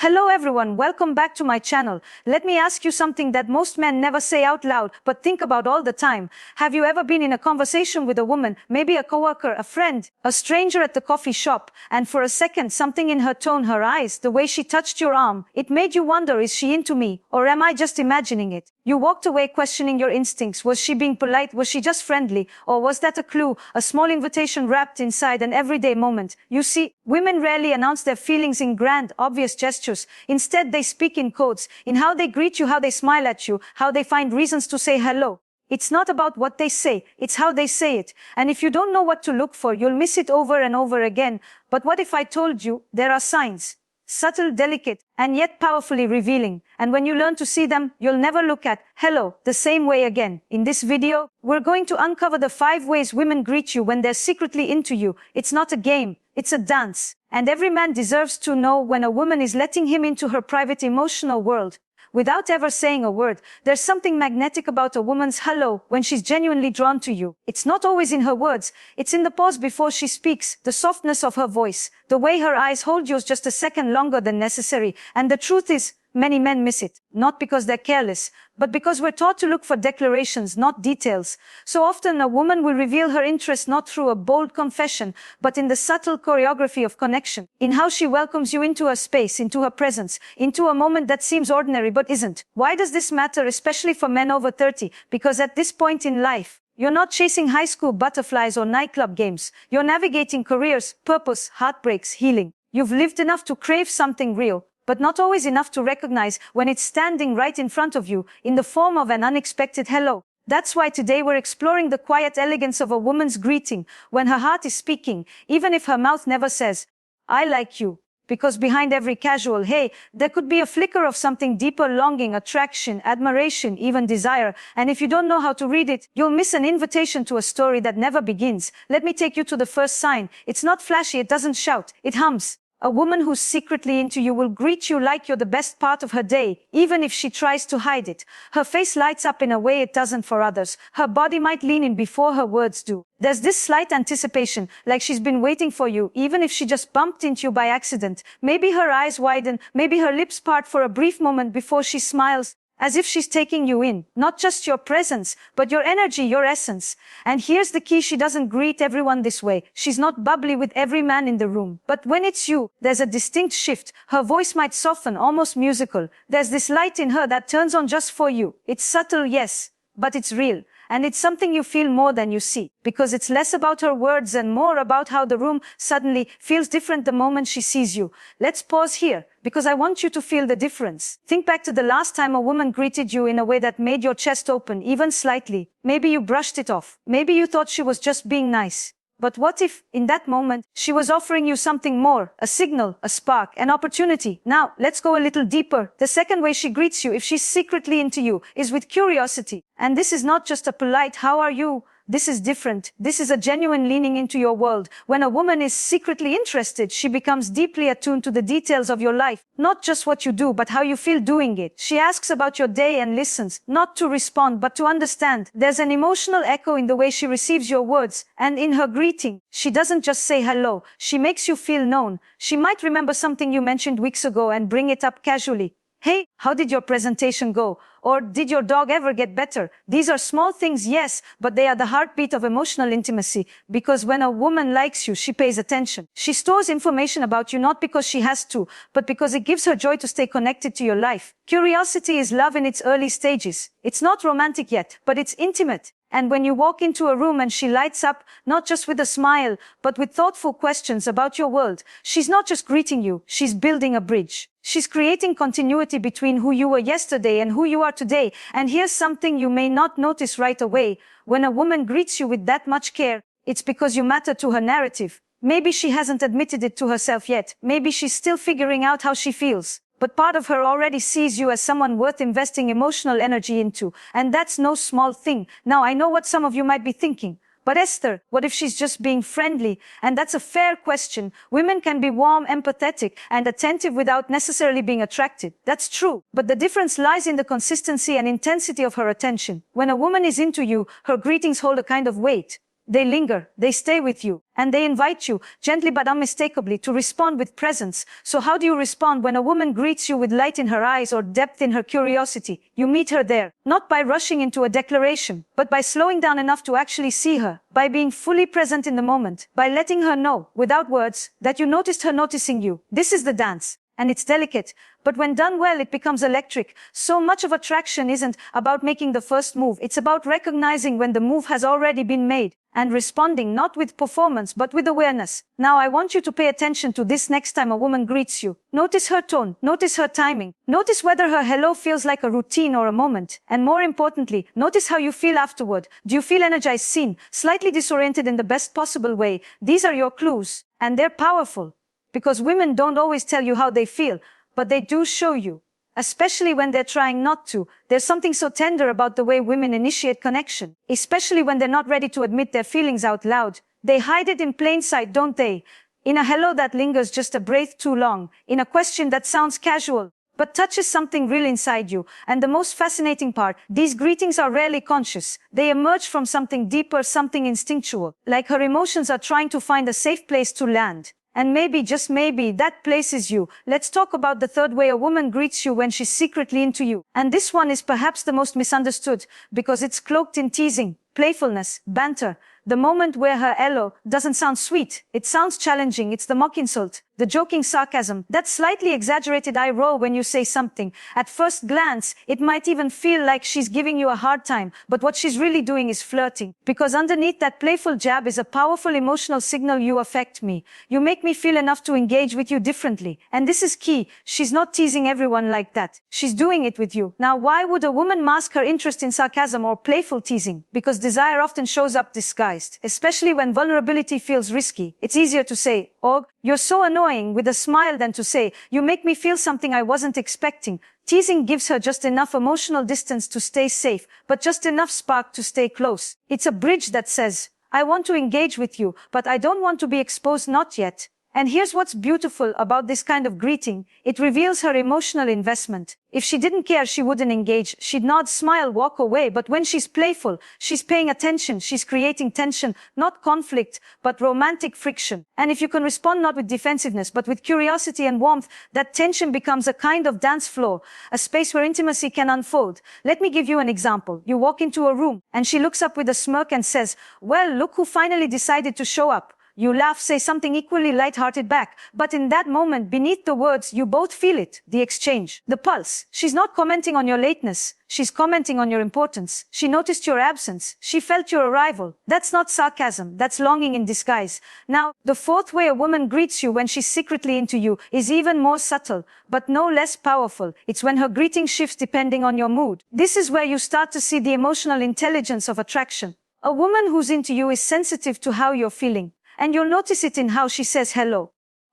Hello everyone, welcome back to my channel. Let me ask you something that most men never say out loud, but think about all the time. Have you ever been in a conversation with a woman, maybe a coworker, a friend, a stranger at the coffee shop, and for a second something in her tone, her eyes, the way she touched your arm, it made you wonder, is she into me, or am I just imagining it? You walked away questioning your instincts. Was she being polite? Was she just friendly? Or was that a clue, a small invitation wrapped inside an everyday moment? You see, women rarely announce their feelings in grand, obvious gestures. Instead, they speak in codes, in how they greet you, how they smile at you, how they find reasons to say hello. It's not about what they say, it's how they say it. And if you don't know what to look for, you'll miss it over and over again. But what if I told you there are signs? Subtle, delicate, and yet powerfully revealing. And when you learn to see them, you'll never look at hello the same way again. In this video, we're going to uncover the 5 ways women greet you when they're secretly into you. It's not a game, it's a dance. And every man deserves to know when a woman is letting him into her private emotional world. Without ever saying a word, there's something magnetic about a woman's hello when she's genuinely drawn to you. It's not always in her words, it's in the pause before she speaks, the softness of her voice, the way her eyes hold yours just a second longer than necessary. And the truth is, many men miss it, not because they're careless, but because we're taught to look for declarations, not details. So often a woman will reveal her interest not through a bold confession, but in the subtle choreography of connection, in how she welcomes you into her space, into her presence, into a moment that seems ordinary but isn't. Why does this matter, especially for men over 30? Because at this point in life, you're not chasing high school butterflies or nightclub games. You're navigating careers, purpose, heartbreaks, healing. You've lived enough to crave something real, but not always enough to recognize when it's standing right in front of you, in the form of an unexpected hello. That's why today we're exploring the quiet elegance of a woman's greeting, when her heart is speaking, even if her mouth never says, I like you. Because behind every casual hey, there could be a flicker of something deeper: longing, attraction, admiration, even desire. And if you don't know how to read it, you'll miss an invitation to a story that never begins. Let me take you to the first sign. It's not flashy, it doesn't shout, it hums. A woman who's secretly into you will greet you like you're the best part of her day, even if she tries to hide it. Her face lights up in a way it doesn't for others. Her body might lean in before her words do. There's this slight anticipation, like she's been waiting for you, even if she just bumped into you by accident. Maybe her eyes widen, maybe her lips part for a brief moment before she smiles, as if she's taking you in, not just your presence, but your energy, your essence. And here's the key: she doesn't greet everyone this way. She's not bubbly with every man in the room. But when it's you, there's a distinct shift. Her voice might soften, almost musical. There's this light in her that turns on just for you. It's subtle, yes, but it's real. And it's something you feel more than you see, because it's less about her words and more about how the room suddenly feels different the moment she sees you. Let's pause here, because I want you to feel the difference. Think back to the last time a woman greeted you in a way that made your chest open, even slightly. Maybe you brushed it off. Maybe you thought she was just being nice. But what if, in that moment, she was offering you something more, a signal, a spark, an opportunity? Now, let's go a little deeper. The second way she greets you, if she's secretly into you, is with curiosity. And this is not just a polite, how are you? This is different. This is a genuine leaning into your world. When a woman is secretly interested, she becomes deeply attuned to the details of your life. Not just what you do, but how you feel doing it. She asks about your day and listens, not to respond, but to understand. There's an emotional echo in the way she receives your words, and in her greeting, she doesn't just say hello. She makes you feel known. She might remember something you mentioned weeks ago and bring it up casually. Hey, how did your presentation go? Or did your dog ever get better? These are small things, yes, but they are the heartbeat of emotional intimacy. Because when a woman likes you, she pays attention. She stores information about you not because she has to, but because it gives her joy to stay connected to your life. Curiosity is love in its early stages. It's not romantic yet, but it's intimate. And when you walk into a room and she lights up, not just with a smile, but with thoughtful questions about your world, she's not just greeting you, she's building a bridge. She's creating continuity between who you were yesterday and who you are today. And here's something you may not notice right away. When a woman greets you with that much care, it's because you matter to her narrative. Maybe she hasn't admitted it to herself yet. Maybe she's still figuring out how she feels. But part of her already sees you as someone worth investing emotional energy into. And that's no small thing. Now, I know what some of you might be thinking. But Esther, what if she's just being friendly? And that's a fair question. Women can be warm, empathetic, and attentive without necessarily being attracted. That's true. But the difference lies in the consistency and intensity of her attention. When a woman is into you, her greetings hold a kind of weight. They linger, they stay with you, and they invite you, gently but unmistakably, to respond with presence. So how do you respond when a woman greets you with light in her eyes or depth in her curiosity? You meet her there, not by rushing into a declaration, but by slowing down enough to actually see her, by being fully present in the moment, by letting her know, without words, that you noticed her noticing you. This is the dance. And it's delicate, but when done well, it becomes electric. So much of attraction isn't about making the first move. It's about recognizing when the move has already been made and responding not with performance, but with awareness. Now I want you to pay attention to this next time a woman greets you. Notice her tone, notice her timing, notice whether her hello feels like a routine or a moment. And more importantly, notice how you feel afterward. Do you feel energized, seen, slightly disoriented in the best possible way? These are your clues, and they're powerful. Because women don't always tell you how they feel, but they do show you. Especially when they're trying not to. There's something so tender about the way women initiate connection. Especially when they're not ready to admit their feelings out loud. They hide it in plain sight, don't they? In a hello that lingers just a breath too long. In a question that sounds casual, but touches something real inside you. And the most fascinating part, these greetings are rarely conscious. They emerge from something deeper, something instinctual. Like her emotions are trying to find a safe place to land. And maybe, just maybe, that place is you. Let's talk about the third way a woman greets you when she's secretly into you. And this one is perhaps the most misunderstood, because it's cloaked in teasing, playfulness, banter. The moment where her hello doesn't sound sweet, it sounds challenging. It's the mock insult, the joking sarcasm, that slightly exaggerated eye roll when you say something. At first glance, it might even feel like she's giving you a hard time, but what she's really doing is flirting. Because underneath that playful jab is a powerful emotional signal: you affect me. You make me feel enough to engage with you differently. And this is key. She's not teasing everyone like that. She's doing it with you. Now, why would a woman mask her interest in sarcasm or playful teasing? Because desire often shows up disguised. Especially when vulnerability feels risky. It's easier to say, "Oh, you're so annoying," with a smile than to say, "You make me feel something I wasn't expecting." Teasing gives her just enough emotional distance to stay safe, but just enough spark to stay close. It's a bridge that says, "I want to engage with you, but I don't want to be exposed, not yet." And here's what's beautiful about this kind of greeting. It reveals her emotional investment. If she didn't care, she wouldn't engage. She'd nod, smile, walk away. But when she's playful, she's paying attention. She's creating tension, not conflict, but romantic friction. And if you can respond not with defensiveness, but with curiosity and warmth, that tension becomes a kind of dance floor, a space where intimacy can unfold. Let me give you an example. You walk into a room, and she looks up with a smirk and says, "Well, look who finally decided to show up." You laugh, say something equally light-hearted back. But in that moment, beneath the words, you both feel it, the exchange, the pulse. She's not commenting on your lateness. She's commenting on your importance. She noticed your absence. She felt your arrival. That's not sarcasm. That's longing in disguise. Now, the fourth way a woman greets you when she's secretly into you is even more subtle, but no less powerful. It's when her greeting shifts depending on your mood. This is where you start to see the emotional intelligence of attraction. A woman who's into you is sensitive to how you're feeling. And you'll notice it in how she says hello.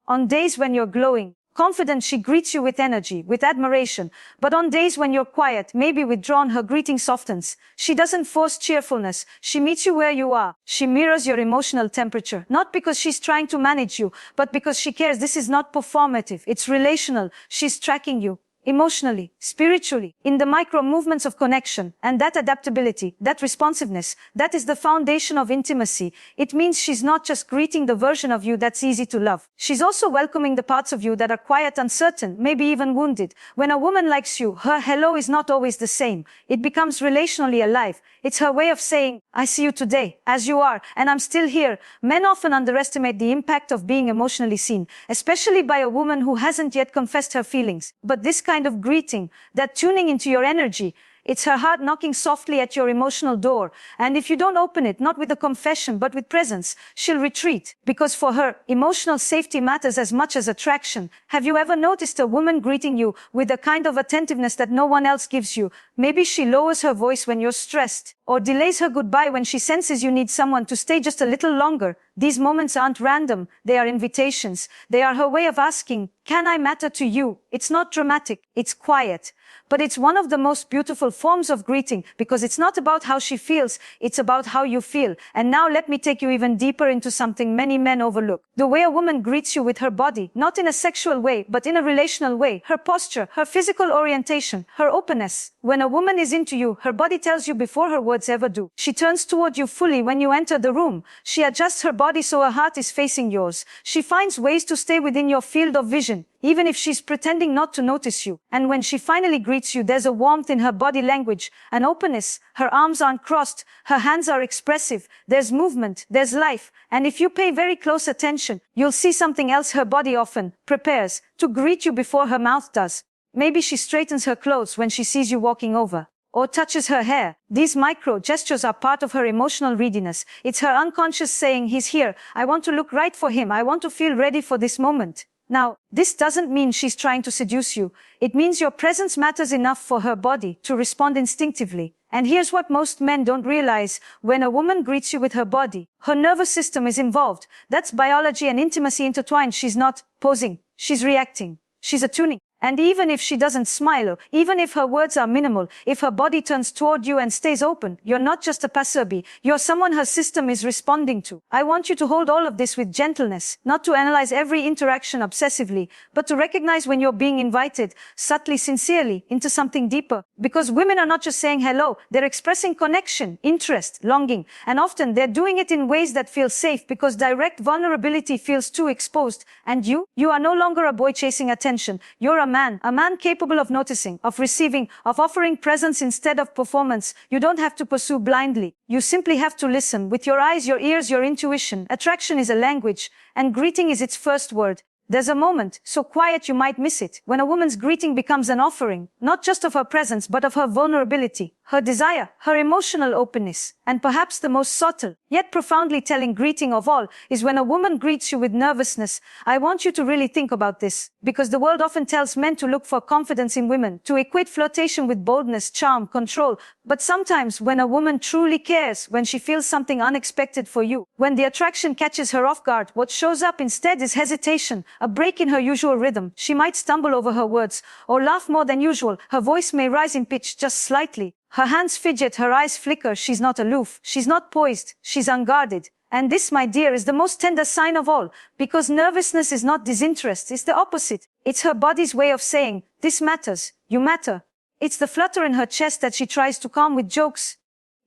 On days when you're glowing, confident, she greets you with energy, with admiration. But on days when you're quiet, maybe withdrawn, her greeting softens. She doesn't force cheerfulness. She meets you where you are. She mirrors your emotional temperature. Not because she's trying to manage you, but because she cares. This is not performative. It's relational. She's tracking you. Emotionally, spiritually, in the micro movements of connection. And that adaptability, that responsiveness, that is the foundation of intimacy. It means she's not just greeting the version of you that's easy to love. She's also welcoming the parts of you that are quiet, uncertain, maybe even wounded. When a woman likes you, her hello is not always the same. It becomes relationally alive. It's her way of saying, "I see you today, as you are, and I'm still here." Men often underestimate the impact of being emotionally seen, especially by a woman who hasn't yet confessed her feelings. But this kind of greeting, that tuning into your energy, it's her heart knocking softly at your emotional door. And if you don't open it, not with a confession, but with presence, she'll retreat. Because for her, emotional safety matters as much as attraction. Have you ever noticed a woman greeting you with a kind of attentiveness that no one else gives you? Maybe she lowers her voice when you're stressed, or delays her goodbye when she senses you need someone to stay just a little longer. These moments aren't random, they are invitations. They are her way of asking, can I matter to you? It's not dramatic, it's quiet. But it's one of the most beautiful forms of greeting because it's not about how she feels, it's about how you feel. And now let me take you even deeper into something many men overlook. The way a woman greets you with her body, not in a sexual way, but in a relational way. Her posture, her physical orientation, her openness. When a woman is into you, her body tells you before her words ever do. She turns toward you fully when you enter the room. She adjusts her body so her heart is facing yours. She finds ways to stay within your field of vision, even if she's pretending not to notice you. And when she finally greets you, there's a warmth in her body language, an openness. Her arms aren't crossed, her hands are expressive, there's movement, there's life. And if you pay very close attention, you'll see something else. Her body often prepares to greet you before her mouth does. Maybe she straightens her clothes when she sees you walking over, or touches her hair. These micro gestures are part of her emotional readiness. It's her unconscious saying, he's here, I want to look right for him, I want to feel ready for this moment. Now, this doesn't mean she's trying to seduce you. It means your presence matters enough for her body to respond instinctively. And here's what most men don't realize. When a woman greets you with her body, her nervous system is involved. That's biology and intimacy intertwined. She's not posing. She's reacting. She's attuning. And even if she doesn't smile, or even if her words are minimal, if her body turns toward you and stays open, you're not just a passerby, you're someone her system is responding to. I want you to hold all of this with gentleness, not to analyze every interaction obsessively, but to recognize when you're being invited, subtly, sincerely, into something deeper. Because women are not just saying hello, they're expressing connection, interest, longing, and often they're doing it in ways that feel safe because direct vulnerability feels too exposed. And you are no longer a boy chasing attention, you're a man capable of noticing, of receiving, of offering presence instead of performance. You don't have to pursue blindly. You simply have to listen with your eyes, your ears, your intuition. Attraction is a language, and greeting is its first word. There's a moment, so quiet you might miss it, when a woman's greeting becomes an offering, not just of her presence, but of her vulnerability, her desire, her emotional openness. And perhaps the most subtle, yet profoundly telling greeting of all, is when a woman greets you with nervousness. I want you to really think about this, because the world often tells men to look for confidence in women, to equate flirtation with boldness, charm, control. But sometimes when a woman truly cares, when she feels something unexpected for you, when the attraction catches her off guard, what shows up instead is hesitation, a break in her usual rhythm. She might stumble over her words, or laugh more than usual. Her voice may rise in pitch just slightly. Her hands fidget, her eyes flicker. She's not aloof. She's not poised. She's unguarded. And this, my dear, is the most tender sign of all, because nervousness is not disinterest. It's the opposite. It's her body's way of saying, this matters. You matter. It's the flutter in her chest that she tries to calm with jokes.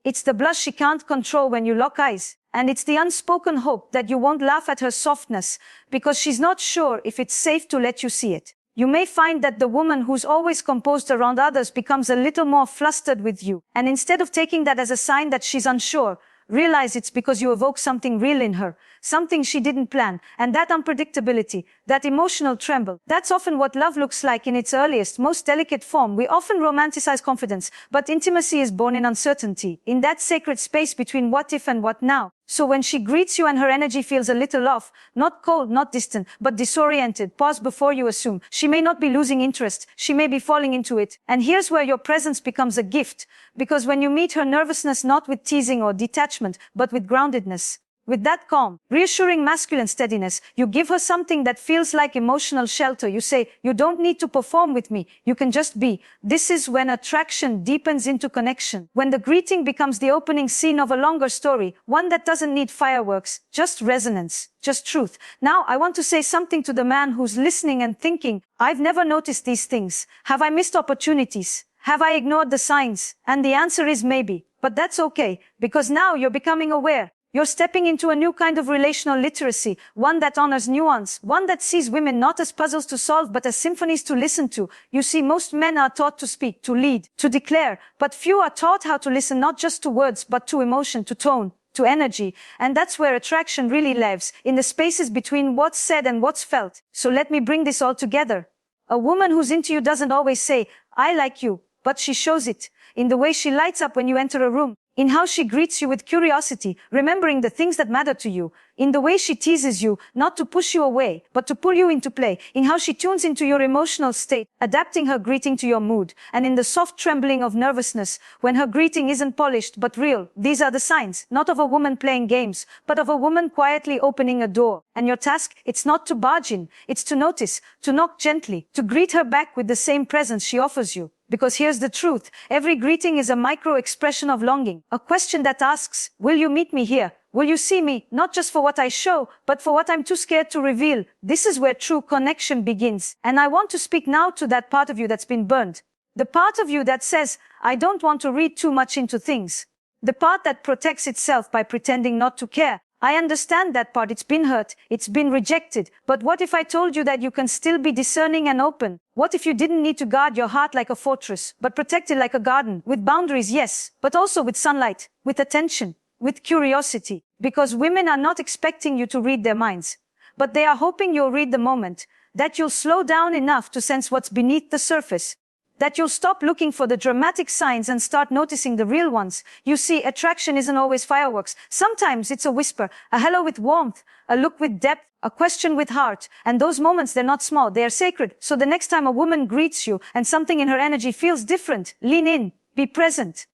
It's the blush she can't control when you lock eyes. And it's the unspoken hope that you won't laugh at her softness, because she's not sure if it's safe to let you see it. You may find that the woman who's always composed around others becomes a little more flustered with you. And instead of taking that as a sign that she's unsure, realize it's because you evoke something real in her, something she didn't plan. And that unpredictability, that emotional tremble, that's often what love looks like in its earliest, most delicate form. We often romanticize confidence, but intimacy is born in uncertainty, in that sacred space between what if and what now. So when she greets you and her energy feels a little off, not cold, not distant, but disoriented, pause before you assume. She may not be losing interest, she may be falling into it. And here's where your presence becomes a gift, because when you meet her nervousness not with teasing or detachment, but with groundedness, with that calm, reassuring masculine steadiness, you give her something that feels like emotional shelter. You say, you don't need to perform with me, you can just be. This is when attraction deepens into connection, when the greeting becomes the opening scene of a longer story, one that doesn't need fireworks, just resonance, just truth. Now, I want to say something to the man who's listening and thinking, I've never noticed these things. Have I missed opportunities? Have I ignored the signs? And the answer is maybe. But that's okay, because now you're becoming aware. You're stepping into a new kind of relational literacy, one that honors nuance, one that sees women not as puzzles to solve, but as symphonies to listen to. You see, most men are taught to speak, to lead, to declare, but few are taught how to listen not just to words, but to emotion, to tone, to energy. And that's where attraction really lives, in the spaces between what's said and what's felt. So let me bring this all together. A woman who's into you doesn't always say, I like you, but she shows it in the way she lights up when you enter a room, in how she greets you with curiosity, remembering the things that matter to you, in the way she teases you, not to push you away, but to pull you into play, in how she tunes into your emotional state, adapting her greeting to your mood, and in the soft trembling of nervousness, when her greeting isn't polished but real. These are the signs, not of a woman playing games, but of a woman quietly opening a door. And your task, it's not to barge in, it's to notice, to knock gently, to greet her back with the same presence she offers you. Because here's the truth, every greeting is a micro-expression of longing, a question that asks, will you meet me here? Will you see me, not just for what I show, but for what I'm too scared to reveal? This is where true connection begins. And I want to speak now to that part of you that's been burned. The part of you that says, I don't want to read too much into things. The part that protects itself by pretending not to care. I understand that part. It's been hurt. It's been rejected. But what if I told you that you can still be discerning and open? What if you didn't need to guard your heart like a fortress, but protect it like a garden, with boundaries, yes, but also with sunlight, with attention, with curiosity? Because women are not expecting you to read their minds, but they are hoping you'll read the moment, that you'll slow down enough to sense what's beneath the surface, that you'll stop looking for the dramatic signs and start noticing the real ones. You see, attraction isn't always fireworks. Sometimes it's a whisper, a hello with warmth, a look with depth, a question with heart. And those moments, they're not small, they are sacred. So the next time a woman greets you and something in her energy feels different, lean in, be present.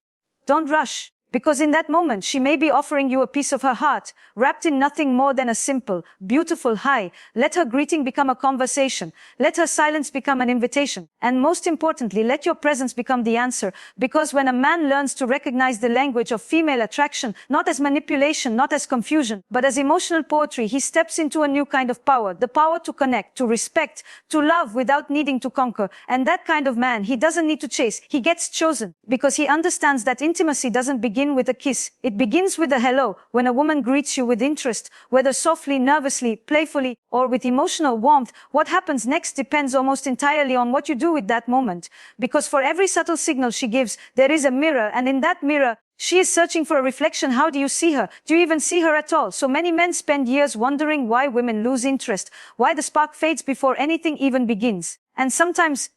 Don't rush. Because in that moment, she may be offering you a piece of her heart, wrapped in nothing more than a simple, beautiful hi. Let her greeting become a conversation. Let her silence become an invitation. And most importantly, let your presence become the answer. Because when a man learns to recognize the language of female attraction, not as manipulation, not as confusion, but as emotional poetry, he steps into a new kind of power. The power to connect, to respect, to love without needing to conquer. And that kind of man, he doesn't need to chase. He gets chosen. Because he understands that intimacy doesn't begin with a kiss. It begins with a hello. When a woman greets you with interest, whether softly, nervously, playfully, or with emotional warmth, what happens next depends almost entirely on what you do with that moment. Because for every subtle signal she gives, there is a mirror, and in that mirror, she is searching for a reflection. How do you see her? Do you even see her at all? So many men spend years wondering why women lose interest, why the spark fades before anything even begins. And sometimes,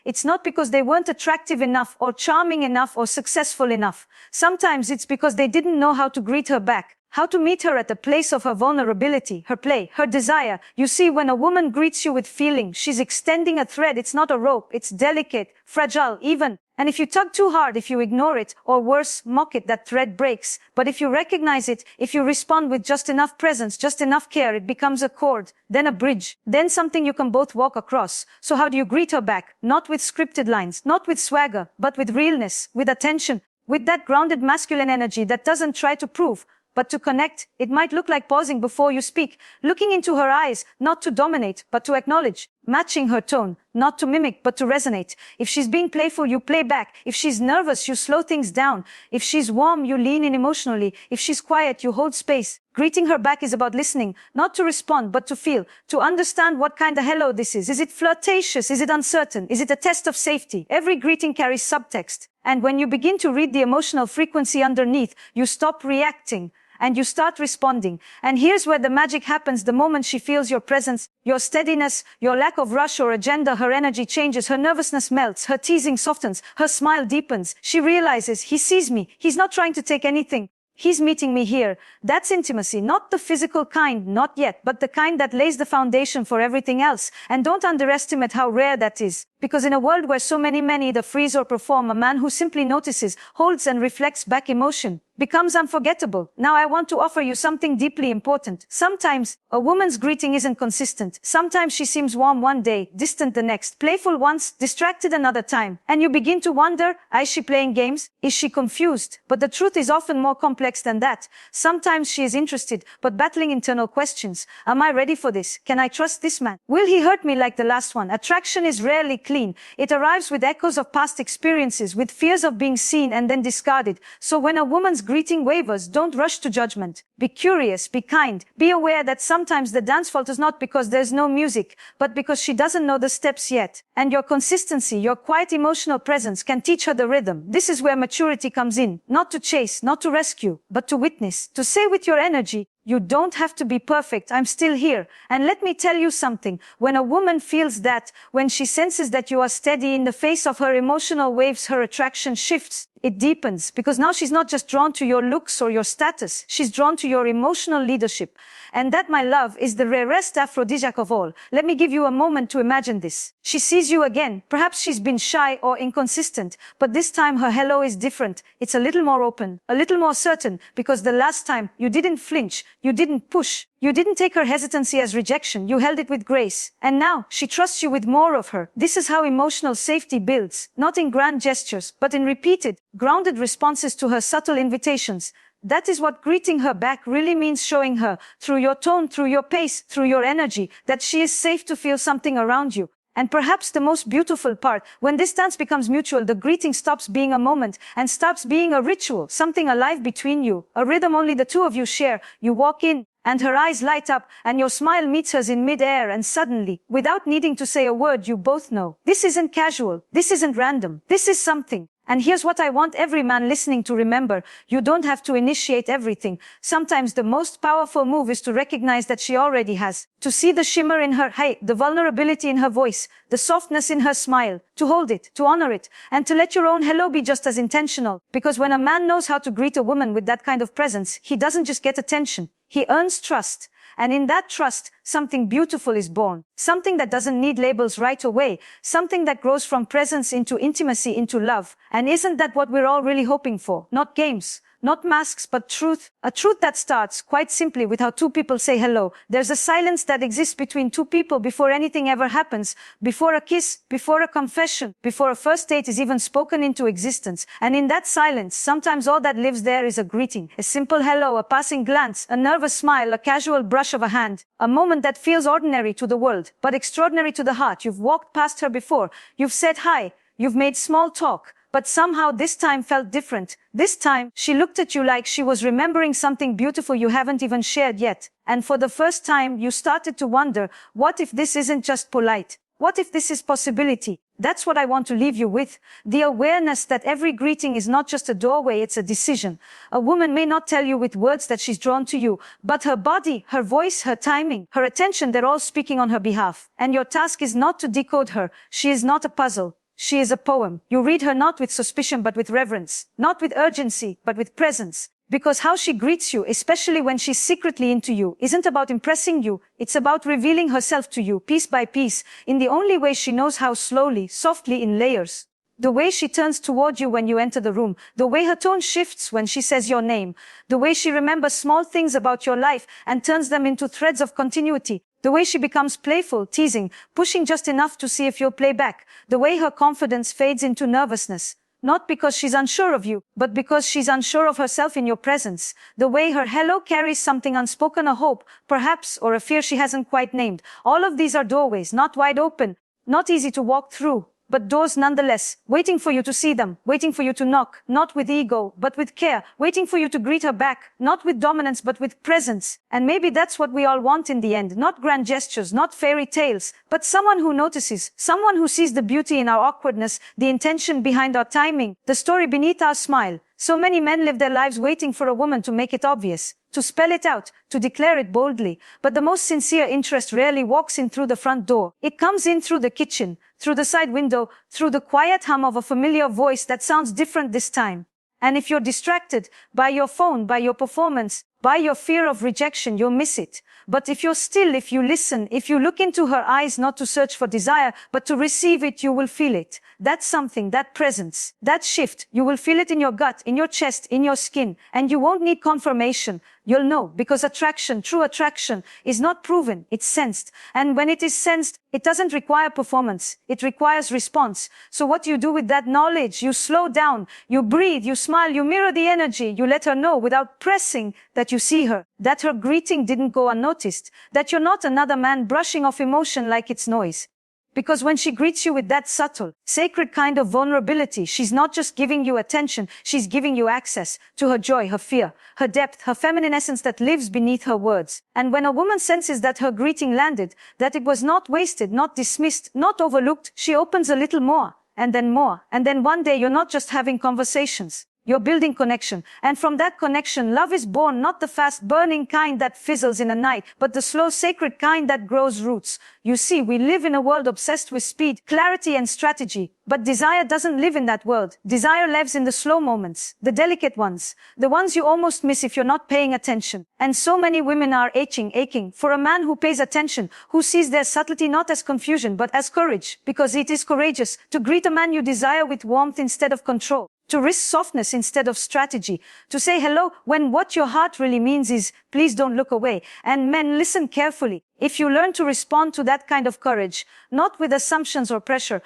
it's not because they weren't attractive enough or charming enough or successful enough. Sometimes it's because they didn't know how to greet her back, how to meet her at the place of her vulnerability, her play, her desire. You see, when a woman greets you with feeling, she's extending a thread. It's not a rope. It's delicate, fragile, even. And if you tug too hard, if you ignore it, or worse, mock it, that thread breaks. But if you recognize it, if you respond with just enough presence, just enough care, it becomes a cord, then a bridge, then something you can both walk across. So how do you greet her back? Not with scripted lines, not with swagger, but with realness, with attention, with that grounded masculine energy that doesn't try to prove, but to connect. It might look like pausing before you speak, looking into her eyes, not to dominate, but to acknowledge, matching her tone, not to mimic, but to resonate. If she's being playful, you play back. If she's nervous, you slow things down. If she's warm, you lean in emotionally. If she's quiet, you hold space. Greeting her back is about listening, not to respond, but to feel, to understand what kind of hello this is. Is it flirtatious? Is it uncertain? Is it a test of safety? Every greeting carries subtext. And when you begin to read the emotional frequency underneath, you stop reacting and you start responding. And here's where the magic happens. The moment she feels your presence, your steadiness, your lack of rush or agenda, her energy changes, her nervousness melts, her teasing softens, her smile deepens. She realizes, he sees me. He's not trying to take anything. He's meeting me here. That's intimacy, not the physical kind, not yet, but the kind that lays the foundation for everything else. And don't underestimate how rare that is. Because in a world where so many men either freeze or perform, a man who simply notices, holds and reflects back emotion becomes unforgettable. Now I want to offer you something deeply important. Sometimes a woman's greeting isn't consistent. Sometimes she seems warm one day, distant the next, playful once, distracted another time. And you begin to wonder, is she playing games? Is she confused? But the truth is often more complex than that. Sometimes she is interested, but battling internal questions. Am I ready for this? Can I trust this man? Will he hurt me like the last one? Attraction is rarely clean. It arrives with echoes of past experiences, with fears of being seen and then discarded. So when a woman's greeting wavers, don't rush to judgment. Be curious, be kind. Be aware that sometimes the dance falters not because there's no music, but because she doesn't know the steps yet. And your consistency, your quiet emotional presence can teach her the rhythm. This is where maturity comes in. Not to chase, not to rescue, but to witness. To say with your energy, you don't have to be perfect. I'm still here. And let me tell you something. When a woman feels that, when she senses that you are steady in the face of her emotional waves, her attraction shifts. it deepens, because now she's not just drawn to your looks or your status, she's drawn to your emotional leadership. And that, my love, is the rarest aphrodisiac of all. Let me give you a moment to imagine this. She sees you again. Perhaps she's been shy or inconsistent, but this time her hello is different. It's a little more open, a little more certain, because the last time you didn't flinch, you didn't push, you didn't take her hesitancy as rejection, you held it with grace. And now she trusts you with more of her. This is how emotional safety builds, not in grand gestures, but in repeated, grounded responses to her subtle invitations. That is what greeting her back really means, showing her, through your tone, through your pace, through your energy, that she is safe to feel something around you. And perhaps the most beautiful part, when this dance becomes mutual, the greeting stops being a moment and starts being a ritual, something alive between you, a rhythm only the two of you share. You walk in, and her eyes light up, and your smile meets hers in mid-air, and suddenly, without needing to say a word, you both know. This isn't casual. This isn't random. This is something. And here's what I want every man listening to remember. You don't have to initiate everything. Sometimes the most powerful move is to recognize that she already has. To see the shimmer in her eye, the vulnerability in her voice, the softness in her smile. To hold it, to honor it, and to let your own hello be just as intentional. Because when a man knows how to greet a woman with that kind of presence, he doesn't just get attention. He earns trust. And in that trust, something beautiful is born. Something that doesn't need labels right away. Something that grows from presence into intimacy, into love. And isn't that what we're all really hoping for? Not games, not masks, but truth. A truth that starts, quite simply, with how two people say hello. There's a silence that exists between two people before anything ever happens. Before a kiss, before a confession, before a first date is even spoken into existence. And in that silence, sometimes all that lives there is a greeting. A simple hello, a passing glance, a nervous smile, a casual brush of a hand. A moment that feels ordinary to the world, but extraordinary to the heart. You've walked past her before. You've said hi. You've made small talk. But somehow this time felt different. This time, she looked at you like she was remembering something beautiful you haven't even shared yet. And for the first time, you started to wonder, what if this isn't just polite? What if this is possibility? That's what I want to leave you with. The awareness that every greeting is not just a doorway, it's a decision. A woman may not tell you with words that she's drawn to you, but her body, her voice, her timing, her attention, they're all speaking on her behalf. And your task is not to decode her. She is not a puzzle. She is a poem. You read her not with suspicion, but with reverence. Not with urgency, but with presence. Because how she greets you, especially when she's secretly into you, isn't about impressing you. It's about revealing herself to you, piece by piece, in the only way she knows how, slowly, softly, in layers. The way she turns toward you when you enter the room, the way her tone shifts when she says your name, the way she remembers small things about your life and turns them into threads of continuity, the way she becomes playful, teasing, pushing just enough to see if you'll play back, the way her confidence fades into nervousness, not because she's unsure of you, but because she's unsure of herself in your presence, the way her hello carries something unspoken, a hope, perhaps, or a fear she hasn't quite named. All of these are doorways, not wide open, not easy to walk through, but doors nonetheless, waiting for you to see them, waiting for you to knock, not with ego, but with care, waiting for you to greet her back, not with dominance, but with presence. And maybe that's what we all want in the end, not grand gestures, not fairy tales, but someone who notices, someone who sees the beauty in our awkwardness, the intention behind our timing, the story beneath our smile. So many men live their lives waiting for a woman to make it obvious, to spell it out, to declare it boldly. But the most sincere interest rarely walks in through the front door. It comes in through the kitchen, through the side window, through the quiet hum of a familiar voice that sounds different this time. And if you're distracted by your phone, by your performance, by your fear of rejection, you'll miss it. But if you're still, if you listen, if you look into her eyes, not to search for desire, but to receive it, you will feel it. That something, that presence, that shift, you will feel it in your gut, in your chest, in your skin. And you won't need confirmation. You'll know, because attraction, true attraction, is not proven, it's sensed. And when it is sensed, it doesn't require performance, it requires response. So what you do with that knowledge, you slow down, you breathe, you smile, you mirror the energy, you let her know without pressing that you see her, that her greeting didn't go unnoticed, that you're not another man brushing off emotion like it's noise. Because when she greets you with that subtle, sacred kind of vulnerability, she's not just giving you attention, she's giving you access to her joy, her fear, her depth, her feminine essence that lives beneath her words. And when a woman senses that her greeting landed, that it was not wasted, not dismissed, not overlooked, she opens a little more, and then more. And then one day you're not just having conversations. You're building connection. And from that connection, love is born, not the fast burning kind that fizzles in a night, but the slow sacred kind that grows roots. You see, we live in a world obsessed with speed, clarity, and strategy. But desire doesn't live in that world. Desire lives in the slow moments, the delicate ones, the ones you almost miss if you're not paying attention. And so many women are aching for a man who pays attention, who sees their subtlety not as confusion but as courage, because it is courageous to greet a man you desire with warmth instead of control, to risk softness instead of strategy, to say hello when what your heart really means is, please don't look away. And men, listen carefully. If you learn to respond to that kind of courage, not with assumptions or pressure,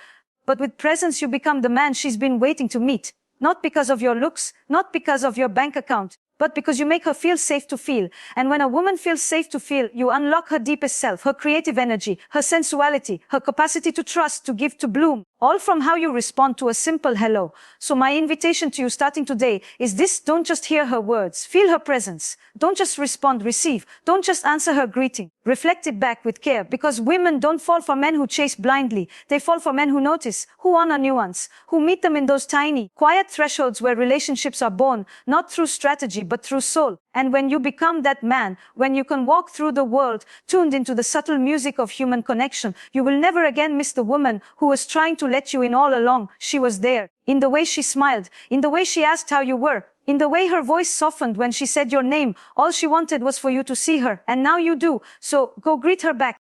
but with presence, you become the man she's been waiting to meet. Not because of your looks, not because of your bank account, but because you make her feel safe to feel. And when a woman feels safe to feel, you unlock her deepest self, her creative energy, her sensuality, her capacity to trust, to give, to bloom. All from how you respond to a simple hello. So my invitation to you starting today is this: don't just hear her words, feel her presence. Don't just respond, receive. Don't just answer her greeting. Reflect it back with care, because women don't fall for men who chase blindly. They fall for men who notice, who honor nuance, who meet them in those tiny, quiet thresholds where relationships are born, not through strategy, but through soul. And when you become that man, when you can walk through the world, tuned into the subtle music of human connection, you will never again miss the woman who was trying to let you in all along. She was there, in the way she smiled, in the way she asked how you were, in the way her voice softened when she said your name. All she wanted was for you to see her, and now you do. So go greet her back.